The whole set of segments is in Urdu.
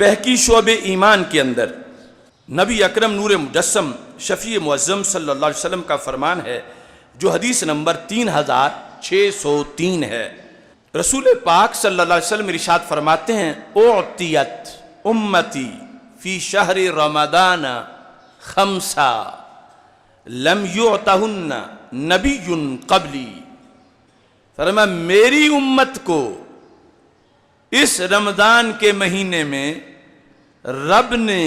بہکی شعب ایمان کے اندر نبی اکرم نور مجسم شفیع معظم صلی اللہ علیہ وسلم کا فرمان ہے، جو حدیث نمبر 3603 ہے۔ رسول پاک صلی اللہ علیہ وسلم ارشاد فرماتے ہیں، اعطیت امتی فی شہر رمضان خمسہ لم یعطہن نبی قبلی۔ فرمایا میری امت کو اس رمضان کے مہینے میں رب نے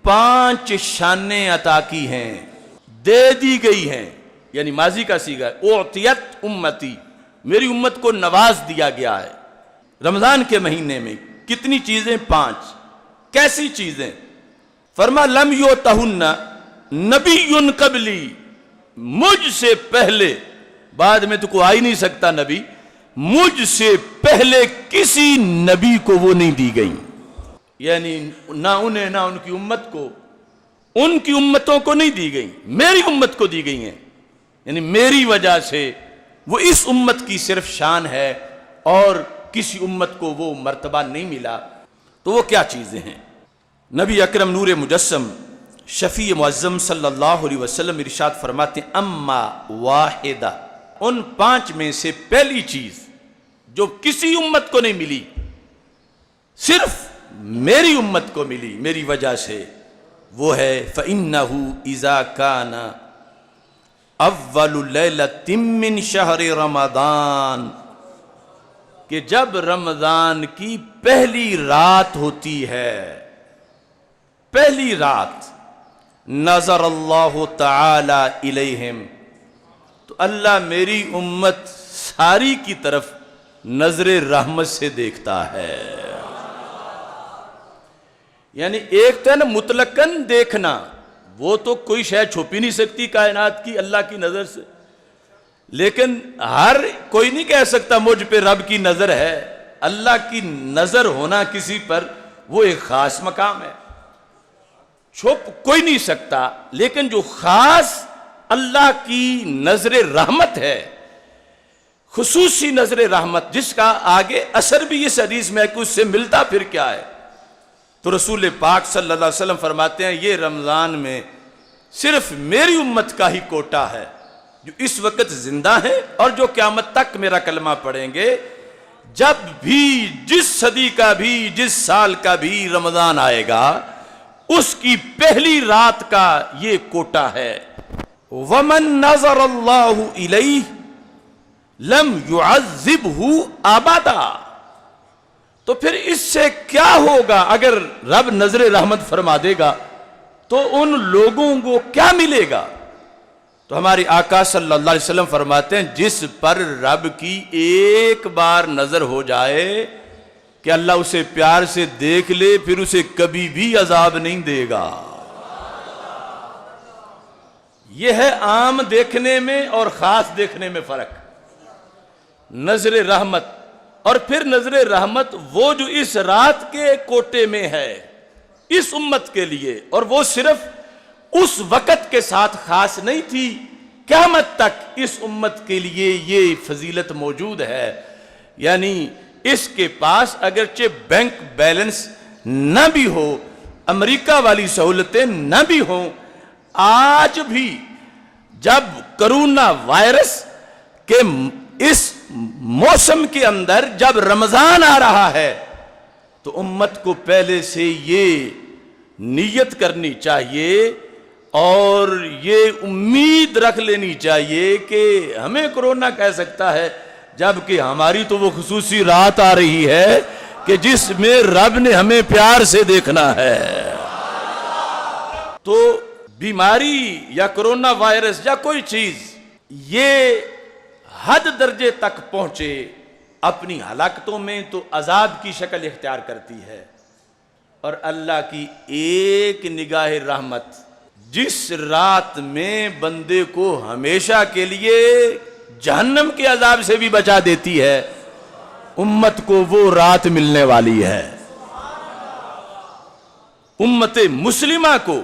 5 شانیں عطا کی ہیں، دے دی گئی ہیں، یعنی ماضی کا صیغہ ہے، اعطیت امتی، میری امت کو نواز دیا گیا ہے رمضان کے مہینے میں۔ کتنی چیزیں؟ 5۔ کیسی چیزیں؟ فرما لم یعطہن نبی قبلی، مجھ سے پہلے، بعد میں تو کوئی آ ہی نہیں سکتا نبی، مجھ سے پہلے کسی نبی کو وہ نہیں دی گئی، یعنی نہ انہیں نہ ان کی امت کو، ان کی امتوں کو نہیں دی گئی، میری امت کو دی گئی ہیں، یعنی میری وجہ سے وہ اس امت کی صرف شان ہے اور کسی امت کو وہ مرتبہ نہیں ملا۔ تو وہ کیا چیزیں ہیں؟ نبی اکرم نور مجسم شفیع معظم صلی اللہ علیہ وسلم ارشاد فرماتے ہیں، اما واحدہ، ان 5 میں سے پہلی چیز جو کسی امت کو نہیں ملی، صرف میری امت کو ملی میری وجہ سے، وہ ہے فَإِنَّهُ إِذَا كَانَ اول لیلۃ من شہر رمضان، کہ جب رمضان کی پہلی رات ہوتی ہے، پہلی رات، نظر اللہ تعالی الیہم، تو اللہ میری امت ساری کی طرف نظر رحمت سے دیکھتا ہے۔ یعنی ایک تو ہے نا مطلقاً دیکھنا، وہ تو کوئی شے چھپ ہی نہیں سکتی کائنات کی اللہ کی نظر سے، لیکن ہر کوئی نہیں کہہ سکتا مجھ پہ رب کی نظر ہے۔ اللہ کی نظر ہونا کسی پر وہ ایک خاص مقام ہے، چھپ کوئی نہیں سکتا، لیکن جو خاص اللہ کی نظر رحمت ہے، خصوصی نظر رحمت، جس کا آگے اثر بھی اس حدیث میں ہے کہ اس سے ملتا پھر کیا ہے، تو رسول پاک صلی اللہ علیہ وسلم فرماتے ہیں یہ رمضان میں صرف میری امت کا ہی کوٹا ہے، جو اس وقت زندہ ہیں اور جو قیامت تک میرا کلمہ پڑھیں گے۔ جب بھی جس صدی کا بھی جس سال کا بھی رمضان آئے گا، اس کی پہلی رات کا یہ کوٹا ہے۔ وَمَن نَظَرَ اللَّهُ إِلَيْهِ لَمْ يُعَذِّبْهُ أَبَدًا، تو پھر اس سے کیا ہوگا اگر رب نظر رحمت فرما دے گا تو ان لوگوں کو کیا ملے گا؟ تو ہمارے آقا صلی اللہ علیہ وسلم فرماتے ہیں جس پر رب کی ایک بار نظر ہو جائے کہ اللہ اسے پیار سے دیکھ لے، پھر اسے کبھی بھی عذاب نہیں دے گا۔ یہ ہے عام دیکھنے میں اور خاص دیکھنے میں فرق، نظر رحمت۔ اور پھر نظر رحمت وہ جو اس رات کے کوٹے میں ہے اس امت کے لیے، اور وہ صرف اس وقت کے ساتھ خاص نہیں تھی، قیامت تک اس امت کے لیے یہ فضیلت موجود ہے۔ یعنی اس کے پاس اگرچہ بینک بیلنس نہ بھی ہو، امریکہ والی سہولتیں نہ بھی ہوں، آج بھی جب کرونا وائرس کے اس موسم کے اندر جب رمضان آ رہا ہے تو امت کو پہلے سے یہ نیت کرنی چاہیے اور یہ امید رکھ لینی چاہیے کہ ہمیں کرونا کہہ سکتا ہے، جبکہ ہماری تو وہ خصوصی رات آ رہی ہے کہ جس میں رب نے ہمیں پیار سے دیکھنا ہے۔ تو بیماری یا کرونا وائرس یا کوئی چیز یہ حد درجے تک پہنچے اپنی ہلاکتوں میں تو عذاب کی شکل اختیار کرتی ہے، اور اللہ کی ایک نگاہ رحمت جس رات میں بندے کو ہمیشہ کے لیے جہنم کے عذاب سے بھی بچا دیتی ہے، امت کو وہ رات ملنے والی ہے۔ امت مسلمہ کو،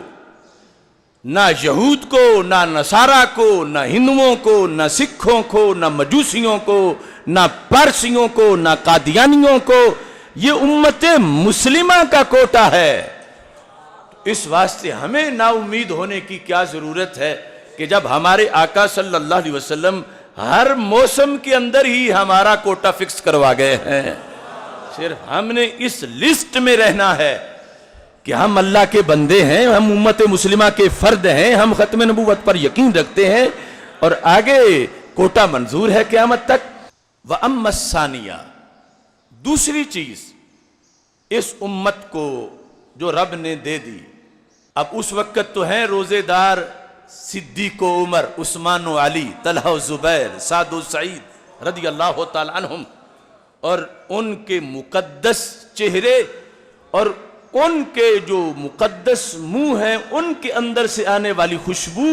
نہ یہود کو، نہ نصارہ کو، نہ ہندوؤں کو، نہ سکھوں کو، نہ مجوسیوں کو، نہ پارسیوں کو، نہ قادیانیوں کو یہ امت مسلمہ کا کوٹا ہے۔ اس واسطے ہمیں نا امید ہونے کی کیا ضرورت ہے کہ جب ہمارے آقا صلی اللہ علیہ وسلم ہر موسم کے اندر ہی ہمارا کوٹا فکس کروا گئے ہیں، صرف ہم نے اس لسٹ میں رہنا ہے کہ ہم اللہ کے بندے ہیں، ہم امت مسلمہ کے فرد ہیں، ہم ختم نبوت پر یقین رکھتے ہیں، اور آگے کوٹا منظور ہے قیامت تک۔ وَأَمَّا الثَّانِيَةُ، دوسری چیز اس امت کو جو رب نے دے دی، اب اس وقت تو ہیں روزے دار صدیق و عمر، عثمان و علی، طلحہ و زبیر، سعد و سعید رضی اللہ تعالی عنہم، اور ان کے مقدس چہرے اور ان کے جو مقدس منہ ہیں ان کے اندر سے آنے والی خوشبو،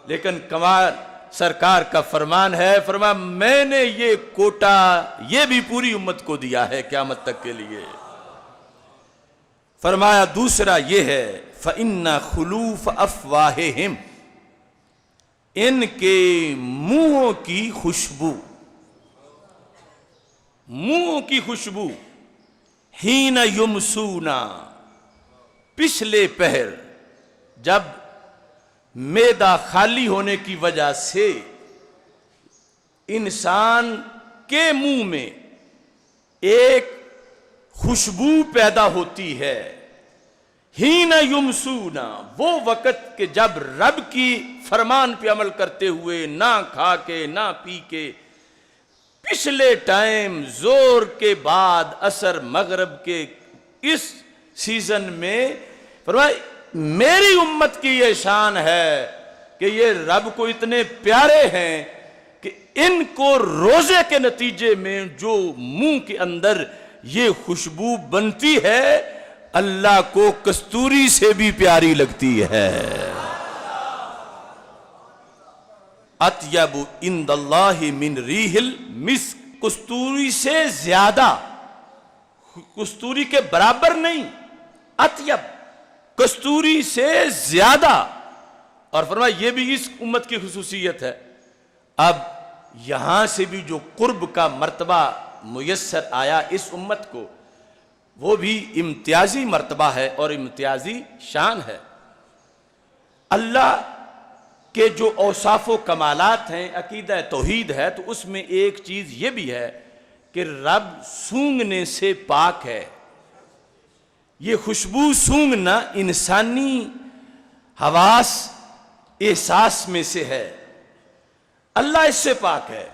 لیکن کمال سرکار کا فرمان ہے، فرمایا میں نے یہ کوٹا یہ بھی پوری امت کو دیا ہے قیامت تک کے لیے۔ فرمایا دوسرا یہ ہے فَإِنَّ خُلُوفَ أَفْوَاهِهِمْ، ان کے منہوں کی خوشبو، منہوں کی خوشبو، حین یمسونا، پچھلے پہر جب معدہ خالی ہونے کی وجہ سے انسان کے منہ میں ایک خوشبو پیدا ہوتی ہے، حین یمسونا، وہ وقت کہ جب رب کی فرمان پہ عمل کرتے ہوئے نہ کھا کے نہ پی کے پچھلے ٹائم زور کے بعد عصر مغرب کے اس سیزن میں، فرمایا میری امت کی یہ شان ہے کہ یہ رب کو اتنے پیارے ہیں کہ ان کو روزے کے نتیجے میں جو منہ کے اندر یہ خوشبو بنتی ہے اللہ کو کستوری سے بھی پیاری لگتی ہے۔ اطیب عند اللہ من ریح المسک، کستوری سے زیادہ، کستوری کے برابر نہیں، اطیب، کستوری سے زیادہ، اور فرمایا یہ بھی اس امت کی خصوصیت ہے۔ اب یہاں سے بھی جو قرب کا مرتبہ میسر آیا اس امت کو، وہ بھی امتیازی مرتبہ ہے اور امتیازی شان ہے۔ اللہ کہ جو اوصاف و کمالات ہیں، عقیدہ توحید ہے، تو اس میں ایک چیز یہ بھی ہے کہ رب سونگنے سے پاک ہے۔ یہ خوشبو سونگنا انسانی حواس احساس میں سے ہے، اللہ اس سے پاک ہے۔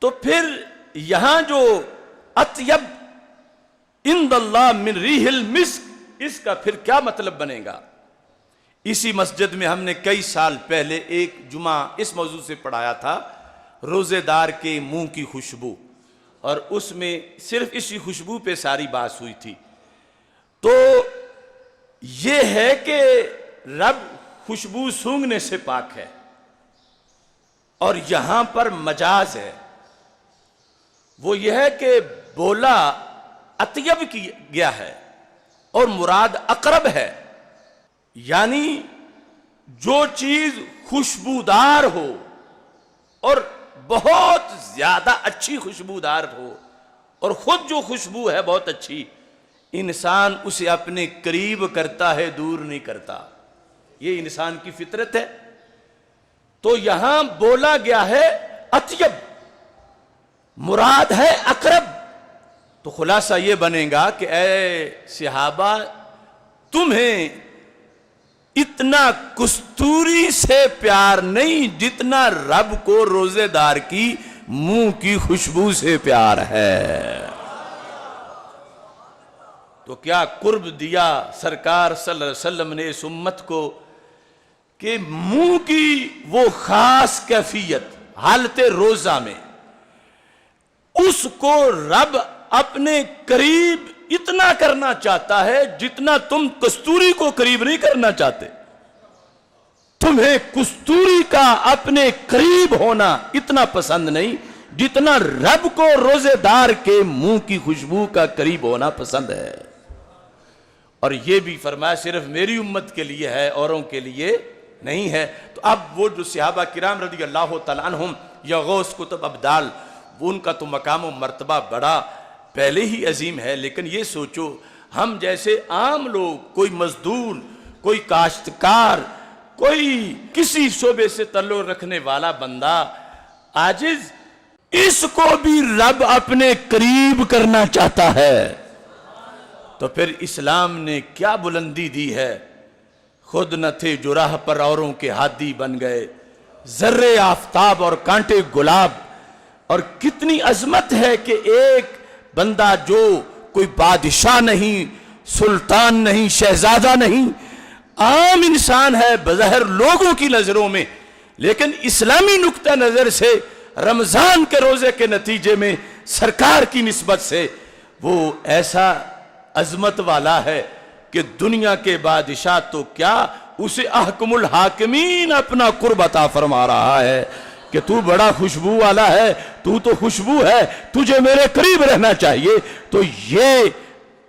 تو پھر یہاں جو اطیب عند اللہ من ریح المسک، اس کا پھر کیا مطلب بنے گا؟ اسی مسجد میں ہم نے کئی سال پہلے ایک جمعہ اس موضوع سے پڑھایا تھا، روزے دار کے منہ کی خوشبو، اور اس میں صرف اسی خوشبو پہ ساری بات ہوئی تھی۔ تو یہ ہے کہ رب خوشبو سونگنے سے پاک ہے، اور یہاں پر مجاز ہے، وہ یہ ہے کہ بولا اطیب کی گیا ہے اور مراد اقرب ہے، یعنی جو چیز خوشبودار ہو اور بہت زیادہ اچھی خوشبودار ہو، اور خود جو خوشبو ہے بہت اچھی، انسان اسے اپنے قریب کرتا ہے، دور نہیں کرتا، یہ انسان کی فطرت ہے۔ تو یہاں بولا گیا ہے اطیب، مراد ہے اقرب۔ تو خلاصہ یہ بنے گا کہ اے صحابہ، تمہیں اتنا کستوری سے پیار نہیں جتنا رب کو روزے دار کی منہ کی خوشبو سے پیار ہے۔ تو کیا قرب دیا سرکار صلی اللہ علیہ وسلم نے اس امت کو کہ منہ کی وہ خاص کیفیت حالت روزہ میں اس کو رب اپنے قریب اتنا کرنا چاہتا ہے جتنا تم کستوری کو قریب نہیں کرنا چاہتے۔ تمہیں کستوری کا اپنے قریب ہونا اتنا پسند نہیں جتنا رب کو روزے دار کے منہ کی خوشبو کا قریب ہونا پسند ہے۔ اور یہ بھی فرمایا صرف میری امت کے لیے ہے، اوروں کے لیے نہیں ہے۔ تو اب وہ جو صحابہ کرام رضی اللہ تعالیٰ عنہم یا غوث کتب ابدال، ان کا تو مقام و مرتبہ بڑا پہلے ہی عظیم ہے، لیکن یہ سوچو ہم جیسے عام لوگ، کوئی مزدور، کوئی کاشتکار، کوئی کسی شعبے سے تعلق رکھنے والا بندہ عاجز، اس کو بھی رب اپنے قریب کرنا چاہتا ہے، تو پھر اسلام نے کیا بلندی دی ہے۔ خود نہ تھے جو راہ پر اوروں کے ہادی بن گئے، ذرے آفتاب اور کانٹے گلاب۔ اور کتنی عظمت ہے کہ ایک بندہ جو کوئی بادشاہ نہیں، سلطان نہیں، شہزادہ نہیں، عام انسان ہے بظاہر لوگوں کی نظروں میں، لیکن اسلامی نقطہ نظر سے رمضان کے روزے کے نتیجے میں سرکار کی نسبت سے وہ ایسا عظمت والا ہے کہ دنیا کے بادشاہ تو کیا، اسے احکم الحاکمین اپنا قرب عطا فرما رہا ہے کہ تو بڑا خوشبو والا ہے، تو خوشبو ہے، تجھے میرے قریب رہنا چاہیے۔ تو یہ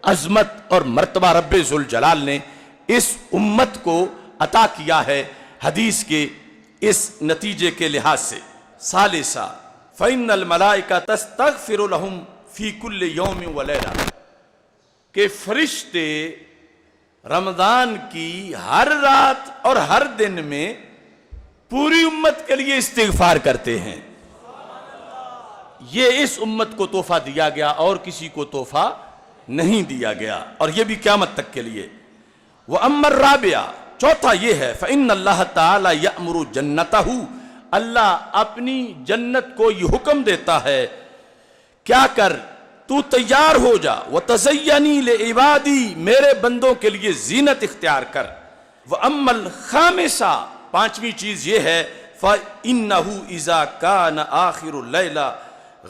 عظمت اور مرتبہ رب ذوالجلال نے اس امت کو عطا کیا ہے حدیث کے اس نتیجے کے لحاظ سے۔ ثالثا فإن الملائکہ تستغفر لهم فی کل یوم ولیلہ، کہ فرشتے رمضان کی ہر رات اور ہر دن میں پوری امت کے لیے استغفار کرتے ہیں۔ یہ اس امت کو تحفہ دیا گیا اور کسی کو تحفہ نہیں دیا گیا، اور یہ بھی قیامت تک کے لیے۔ وَأَمَّا الرَّابِعَ، چوتھا یہ ہے فَإِنَّ اللَّهَ تَعَالَى يَأْمُرُ جَنَّتَهُ، اللہ اپنی جنت کو یہ حکم دیتا ہے کیا کر، تو تیار ہو جا، وَتَزَيَّنِي لِعِبَادِي، میرے بندوں کے لیے زینت اختیار کر۔ وَأَمَّا الْخَامِسَ، پانچویں چیز یہ ہے فَإِنَّهُ إِذَا كَانَ آخِرُ اللَّيْلَ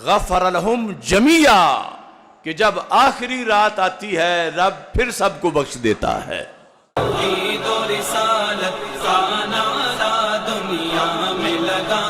غَفَرَ لَهُمْ جَمِيعًا، کہ جب آخری رات آتی ہے رب پھر سب کو بخش دیتا ہے۔ توحید و رسالت کا نعرہ دنیا میں لگا